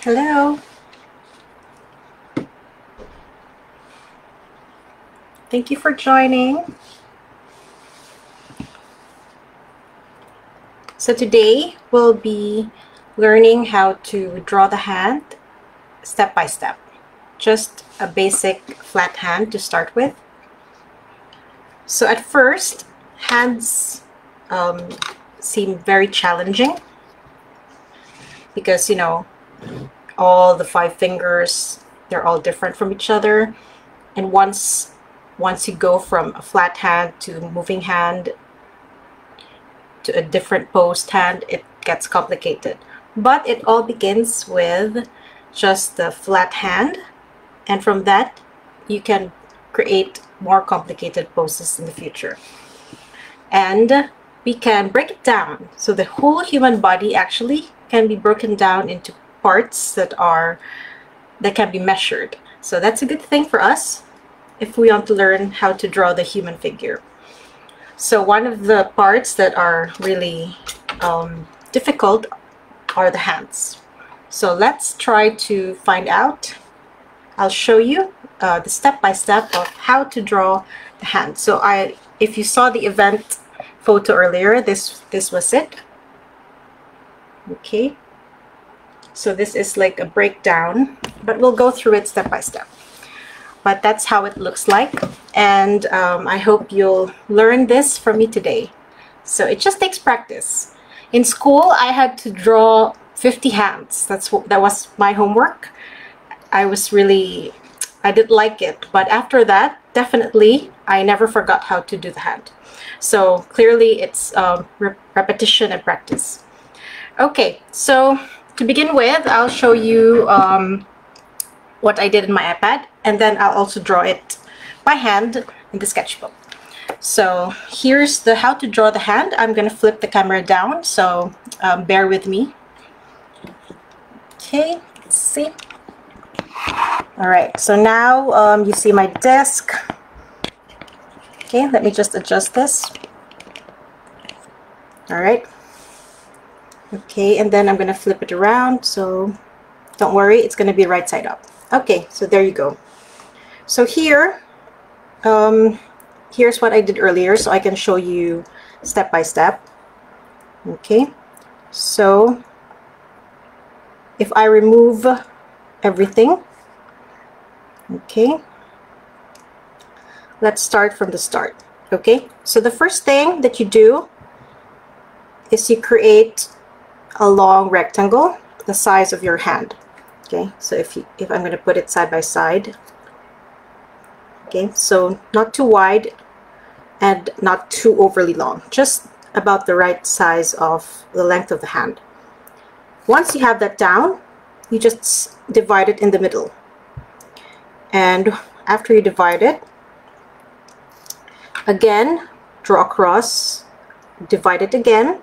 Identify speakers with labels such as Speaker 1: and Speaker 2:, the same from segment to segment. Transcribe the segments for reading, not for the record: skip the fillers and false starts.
Speaker 1: Hello. Thank you for joining. So today we'll be learning how to draw the hand step by step. Just a basic flat hand to start with. So at first, hands seem very challenging because, all the 5 fingers, they're all different from each other. And once you go from a flat hand to a moving hand to a different posed hand, it gets complicated. But it all begins with just the flat hand, and from that you can create more complicated poses in the future. And we can break it down. So the whole human body actually can be broken down into parts that can be measured. So that's a good thing for us if we want to learn how to draw the human figure. So one of the parts that are really difficult are the hands. So let's try to find out. I'll show you the step-by-step of how to draw the hand. So if you saw the event photo earlier, this was it. Okay. So this is like a breakdown, but we'll go through it step by step. But that's how it looks like, and I hope you'll learn this from me today. So it just takes practice. In school, I had to draw 50 hands. That was my homework. I didn't like it, but after that, definitely, I never forgot how to do the hand. So clearly, it's repetition and practice. Okay, so to begin with, I'll show you what I did in my iPad, and then I'll also draw it by hand in the sketchbook. So here's the how to draw the hand. I'm going to flip the camera down, so bear with me. Okay, let's see. All right, so now you see my desk. Okay, let me just adjust this. All right. Okay, and then I'm going to flip it around, so don't worry, it's going to be right side up. Okay, so there you go. So here, here's what I did earlier, so I can show you step by step. Okay, so if I remove everything, okay, let's start from the start. Okay, so the first thing that you do is you create a long rectangle the size of your hand. Okay, so if I'm going to put it side by side. Okay, so not too wide and not too overly long, just about the right size of the length of the hand. Once you have that down, you just divide it in the middle, and after you divide it, again draw across, divide it again,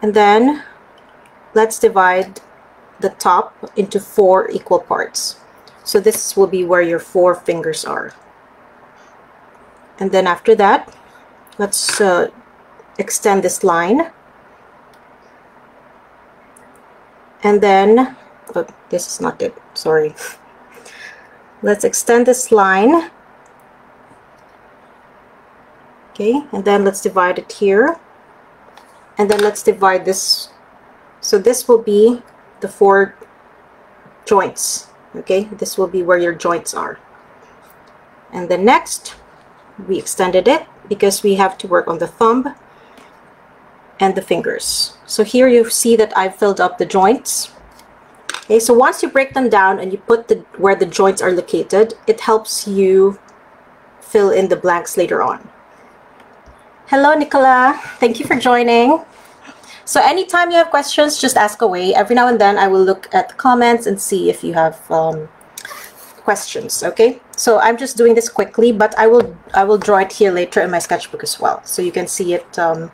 Speaker 1: and then let's divide the top into 4 equal parts. So this will be where your 4 fingers are. And then after that, let's extend this line. And then, oh, this is not it, sorry. Let's extend this line. Okay, and then let's divide it here. And then let's divide this. So this will be the 4 joints. Okay, this will be where your joints are. And then next, we extended it because we have to work on the thumb and the fingers. So here you see that I've filled up the joints. Okay, so once you break them down and you put where the joints are located, it helps you fill in the blanks later on. Hello, Nicola. Thank you for joining. So anytime you have questions, just ask away. Every now and then I will look at the comments and see if you have questions. Okay, so I'm just doing this quickly, but I will draw it here later in my sketchbook as well, so you can see it the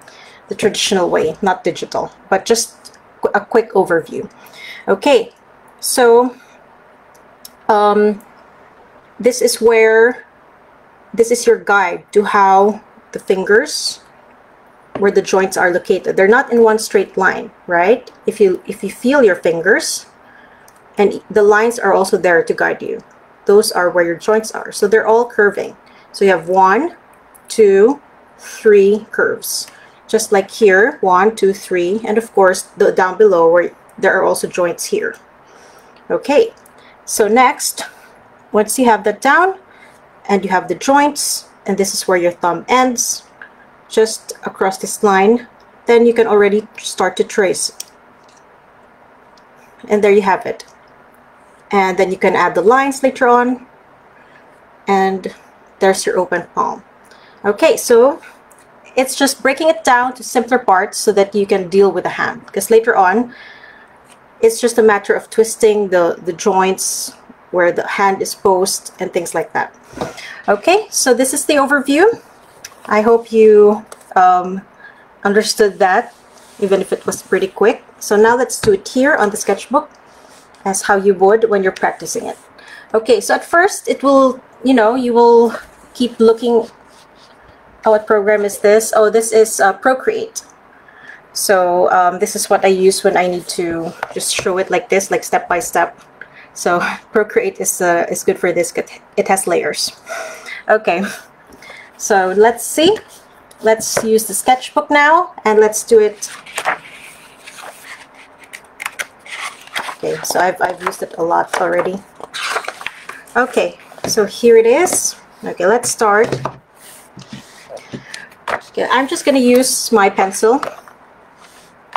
Speaker 1: traditional way, not digital, but just a quick overview. Okay, so this is your guide to how the fingers, where the joints are located. They're not in one straight line, right? If you feel your fingers, And the lines are also there to guide you. Those are where your joints are. So they're all curving. So you have 1, 2, 3 curves. Just like here, 1, 2, 3, and of course the down below where there are also joints here. Okay, so next, once you have that down and you have the joints, and this is where your thumb ends, just across this line, then you can already start to trace. And there you have it. And then you can add the lines later on, and there's your open palm. Okay, so it's just breaking it down to simpler parts so that you can deal with the hand, because later on it's just a matter of twisting the joints where the hand is posed and things like that. Okay, so this is the overview. I hope you understood that, even if it was pretty quick. So now let's do it here on the sketchbook as how you would when you're practicing it. Okay, so at first it will, you will keep looking. Oh, what program is this? Oh, this is Procreate. So this is what I use when I need to just show it like this, like step by step. So Procreate is good for this. It has layers. Okay, so let's see. Let's use the sketchbook now, and let's do it. Okay, so I've used it a lot already. Okay, so here it is. Okay, let's start. Okay, I'm just going to use my pencil,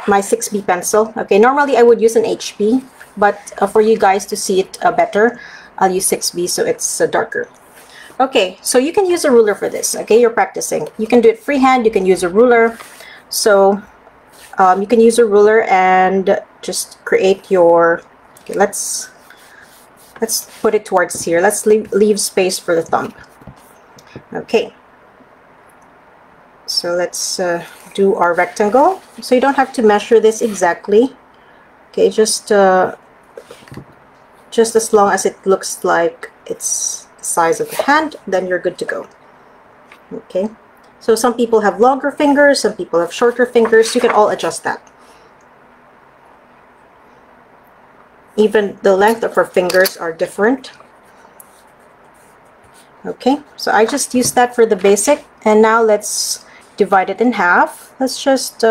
Speaker 1: my 6B pencil. Okay, normally I would use an HB, but for you guys to see it better, I'll use 6B so it's darker. Okay, so you can use a ruler for this. Okay, you're practicing. You can do it freehand, you can use a ruler. So you can use a ruler and just create your, okay, let's put it towards here. Let's leave space for the thumb. Okay, so let's do our rectangle. So you don't have to measure this exactly. Okay, just as long as it looks like it's the size of the hand, then you're good to go. Okay, so some people have longer fingers, some people have shorter fingers. You can all adjust that. Even the length of our fingers are different. Okay, so I just used that for the basic, and now let's divide it in half. Let's just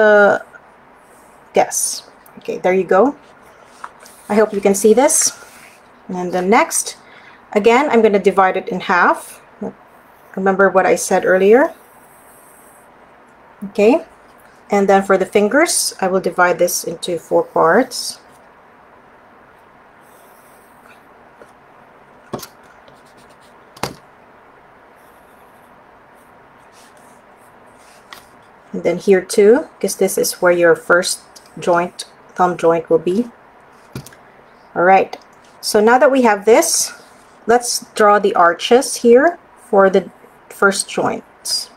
Speaker 1: guess. Okay, there you go. I hope you can see this. And then next, again, I'm going to divide it in half. Remember what I said earlier. Okay, and then for the fingers, I will divide this into 4 parts. And then here too, because this is where your first joint, thumb joint, will be. All right, so now that we have this, let's draw the arches here for the first joints.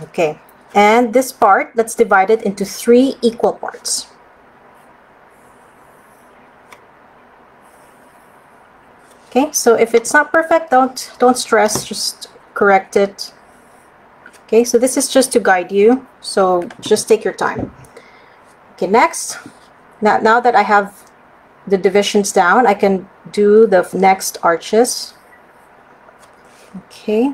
Speaker 1: Okay, and this part, let's divide it into 3 equal parts. Okay, so if it's not perfect, don't stress, just correct it. Okay, so this is just to guide you, so just take your time. Okay, next, now that I have the divisions down, I can do the next arches. Okay,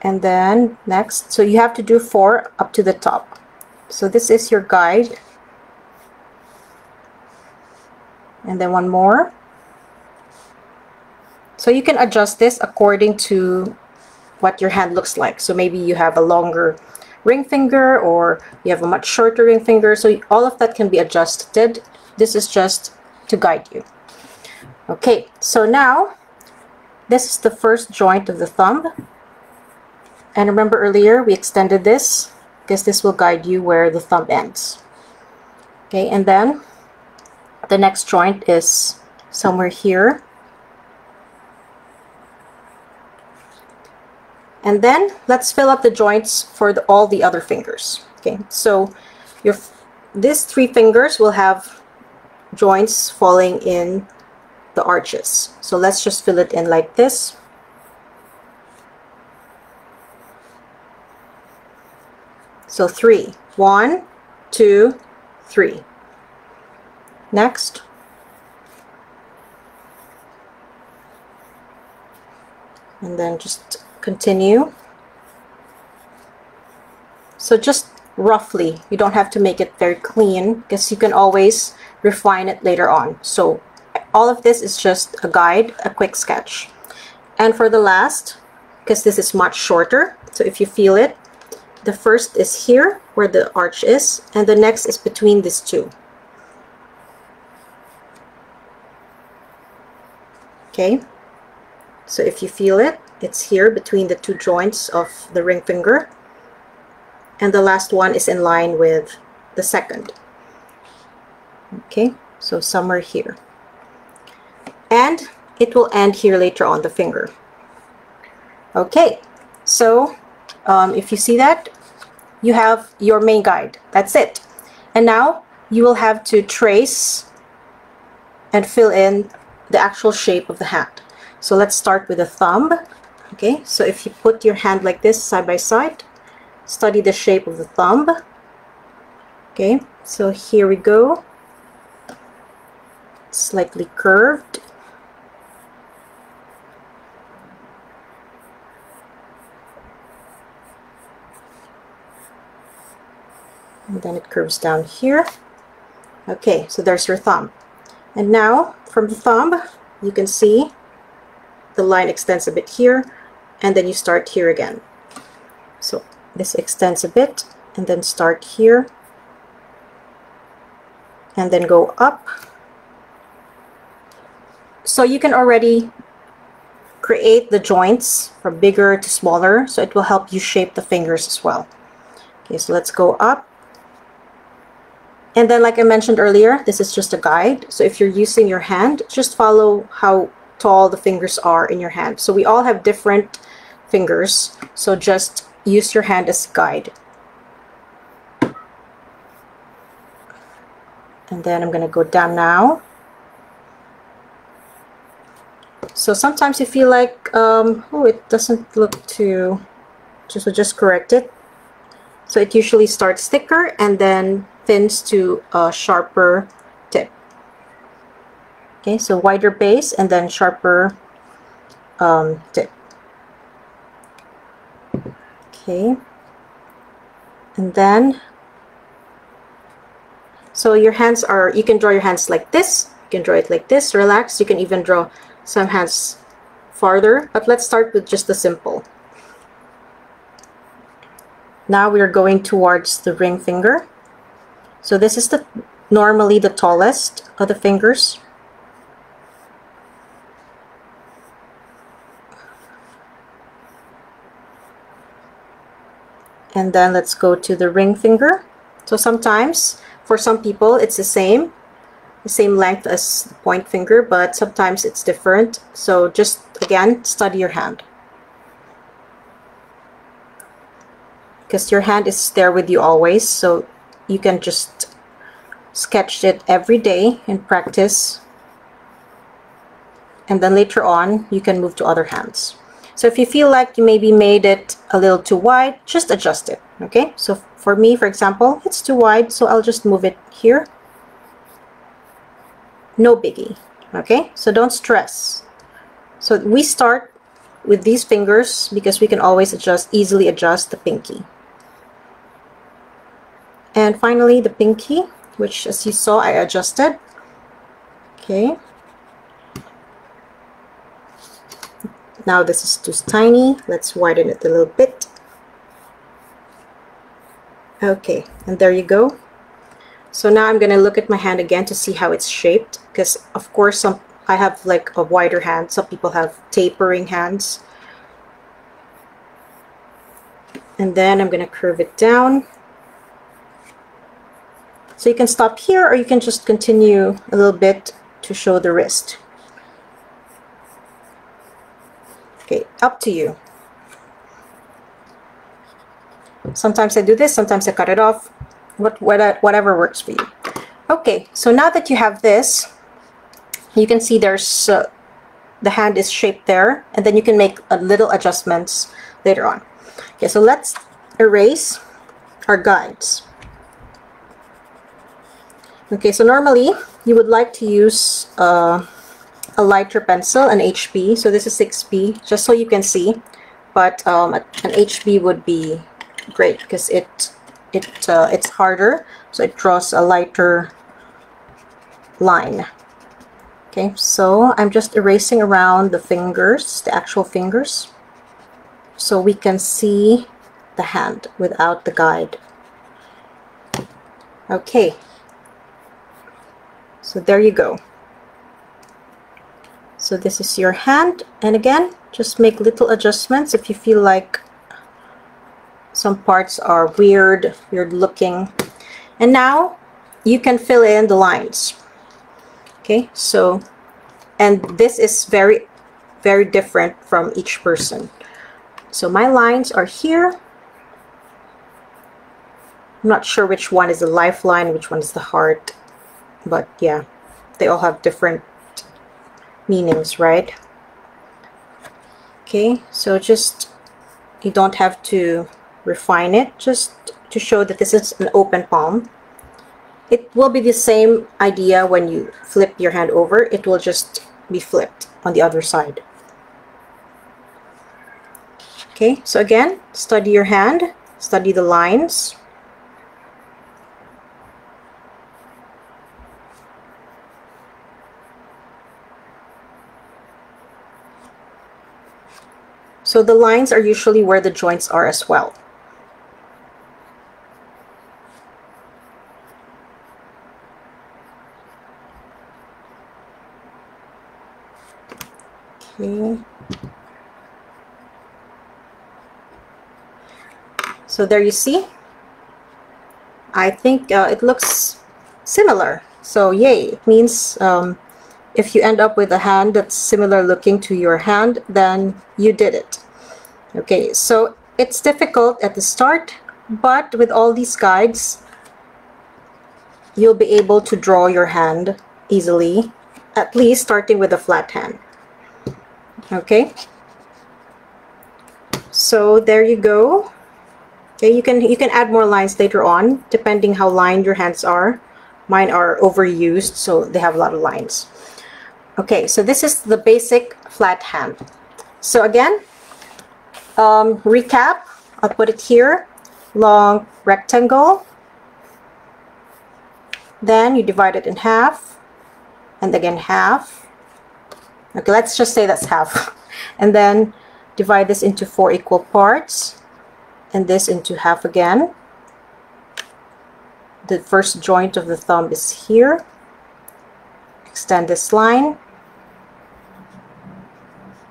Speaker 1: and then next, so you have to do 4 up to the top. So this is your guide, and then 1 more. So you can adjust this according to what your hand looks like. So maybe you have a longer ring finger, or you have a much shorter ring finger. So all of that can be adjusted. This is just to guide you. Okay, so now this is the first joint of the thumb. And remember earlier we extended this because this will guide you where the thumb ends. Okay, and then the next joint is somewhere here. And then let's fill up the joints for all the other fingers. Okay, so these 3 fingers will have joints falling in the arches. So let's just fill it in like this. So 3. 1, 2, 3. Next. And then just continue. So just roughly, you don't have to make it very clean because you can always refine it later on. So all of this is just a guide, a quick sketch. And for the last, because this is much shorter, so if you feel it, the first is here where the arch is, and the next is between these two. Okay, so if you feel it, it's here between the two joints of the ring finger, and the last one is in line with the second. Okay, so somewhere here, and it will end here later on the finger. Okay, so if you see that, you have your main guide. That's it. And now you will have to trace and fill in the actual shape of the hand. So let's start with the thumb. Okay, so if you put your hand like this side by side, study the shape of the thumb. Okay, so here we go. Slightly curved. And then it curves down here. Okay, so there's your thumb. And now from the thumb, you can see the line extends a bit here, and then you start here again. So this extends a bit, and then start here, and then go up. So you can already create the joints from bigger to smaller, so it will help you shape the fingers as well. Okay, so let's go up. And then, like I mentioned earlier, this is just a guide. So if you're using your hand, just follow how tall the fingers are in your hand. So we all have different fingers, so just use your hand as a guide. And then I'm going to go down now. So sometimes you feel like, oh, it doesn't look too, just correct it. So it usually starts thicker and then thins to a sharper tip. Okay, so wider base and then sharper tip. Okay, and then, so your hands are, you can draw your hands like this, you can draw it like this, relaxed. You can even draw some hands farther, but let's start with just the simple. Now we are going towards the ring finger. So this is normally the tallest of the fingers. And then let's go to the ring finger. So sometimes, for some people, it's the same length as the point finger, but sometimes it's different. So just, again, study your hand. Because your hand is there with you always, so you can just sketch it every day and practice. And then later on, you can move to other hands. So if you feel like you maybe made it a little too wide, just adjust it, okay? So for me, for example, it's too wide, so I'll just move it here. No biggie, okay? So don't stress. So we start with these fingers because we can always easily adjust the pinky. And finally, the pinky, which as you saw, I adjusted. Okay. Now this is too tiny. Let's widen it a little bit. Okay, and there you go. So now I'm going to look at my hand again to see how it's shaped, because of course I have like a wider hand. Some people have tapering hands. And then I'm going to curve it down. So you can stop here, or you can just continue a little bit to show the wrist. Okay, up to you. Sometimes I do this, sometimes I cut it off, whatever works for you. Okay, so now that you have this, you can see there's the hand is shaped there, and then you can make a little adjustments later on. Okay, so let's erase our guides. Okay, so normally you would like to use a lighter pencil, an HB. So this is 6B, just so you can see. But an HB would be great because it's harder, so it draws a lighter line. Okay, so I'm just erasing around the fingers, the actual fingers, so we can see the hand without the guide. Okay, so there you go. So this is your hand, and again, just make little adjustments if you feel like some parts are weird looking. And now you can fill in the lines. Okay, so, and this is very, very different from each person. So my lines are here. I'm not sure which one is the lifeline, which one is the heart, but yeah, they all have different meanings, right? Okay, so just, you don't have to refine it, just to show that this is an open palm. It will be the same idea when you flip your hand over. It will just be flipped on the other side. Okay, so again, study your hand, study the lines. So the lines are usually where the joints are as well. Okay. So there you see. I think it looks similar. So yay, it means if you end up with a hand that's similar looking to your hand, then you did it. Okay, so it's difficult at the start, but with all these guides, you'll be able to draw your hand easily, at least starting with a flat hand. Okay, so there you go. Okay, you can add more lines later on, depending how lined your hands are. Mine are overused, so they have a lot of lines. Okay, so this is the basic flat hand. So again, recap, I'll put it here. Long rectangle. Then you divide it in half, and again half. Okay, let's just say that's half. And then divide this into 4 equal parts, and this into half again. The first joint of the thumb is here. Extend this line,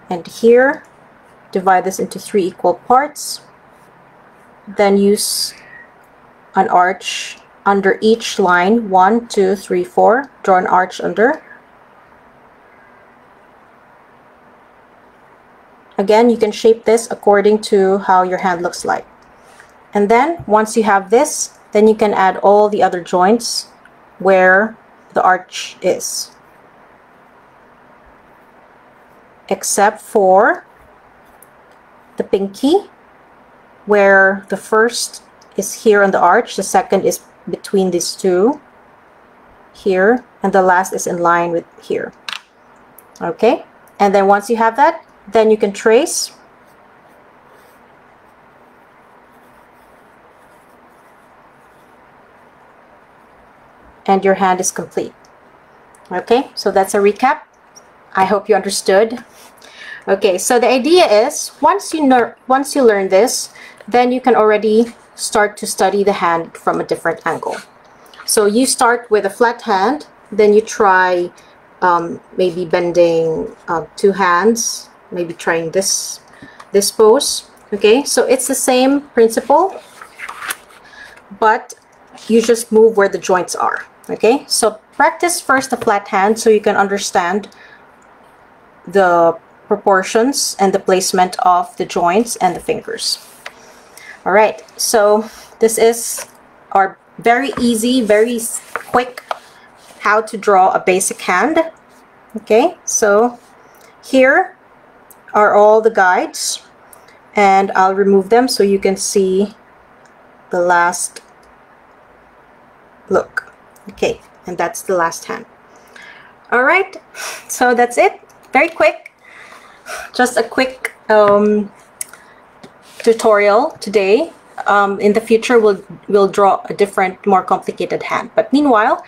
Speaker 1: and here divide this into 3 equal parts. Then use an arch under each line. 1, 2, 3, 4. Draw an arch under. Again, you can shape this according to how your hand looks like. And then once you have this, then you can add all the other joints where the arch is, except for the pinky, where the first is here on the arch, the second is between these two here, and the last is in line with here. Okay, and then once you have that, then you can trace. And your hand is complete. Okay, so that's a recap. I hope you understood. Okay, so the idea is once you learn this, then you can already start to study the hand from a different angle. So you start with a flat hand, then you try maybe bending 2 hands, maybe trying this pose. Okay, so it's the same principle, but you just move where the joints are. Okay, so practice first the flat hand so you can understand the proportions and the placement of the joints and the fingers. All right, so this is our very easy, very quick how to draw a basic hand. Okay, so here are all the guides, and I'll remove them so you can see the last look. Okay, and that's the last hand. All right, so that's it. Very quick, just a quick tutorial today. In the future, we'll draw a different, more complicated hand. But meanwhile,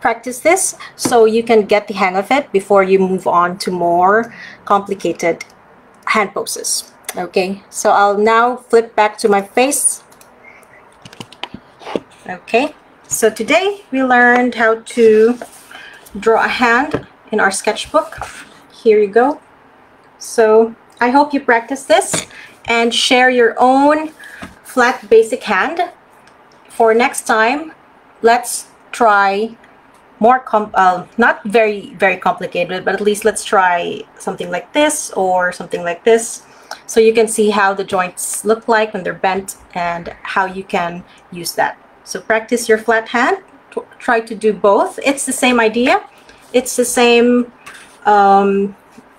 Speaker 1: practice this so you can get the hang of it before you move on to more complicated hand poses. Okay, so I'll now flip back to my face. Okay, so today we learned how to draw a hand in our sketchbook. Here you go. So I hope you practice this and share your own flat basic hand. For next time, let's try more not very complicated, but at least let's try something like this or something like this, so you can see how the joints look like when they're bent and how you can use that. So practice your flat hand. Try to do both. It's the same idea. It's the same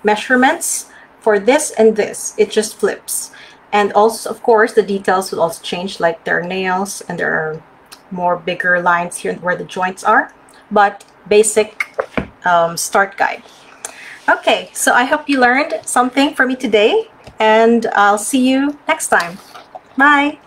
Speaker 1: measurements for this and this. It just flips. And also, of course, the details will also change, like there are nails and there are more bigger lines here where the joints are. But basic start guide. Okay, so I hope you learned something from me today, and I'll see you next time. Bye!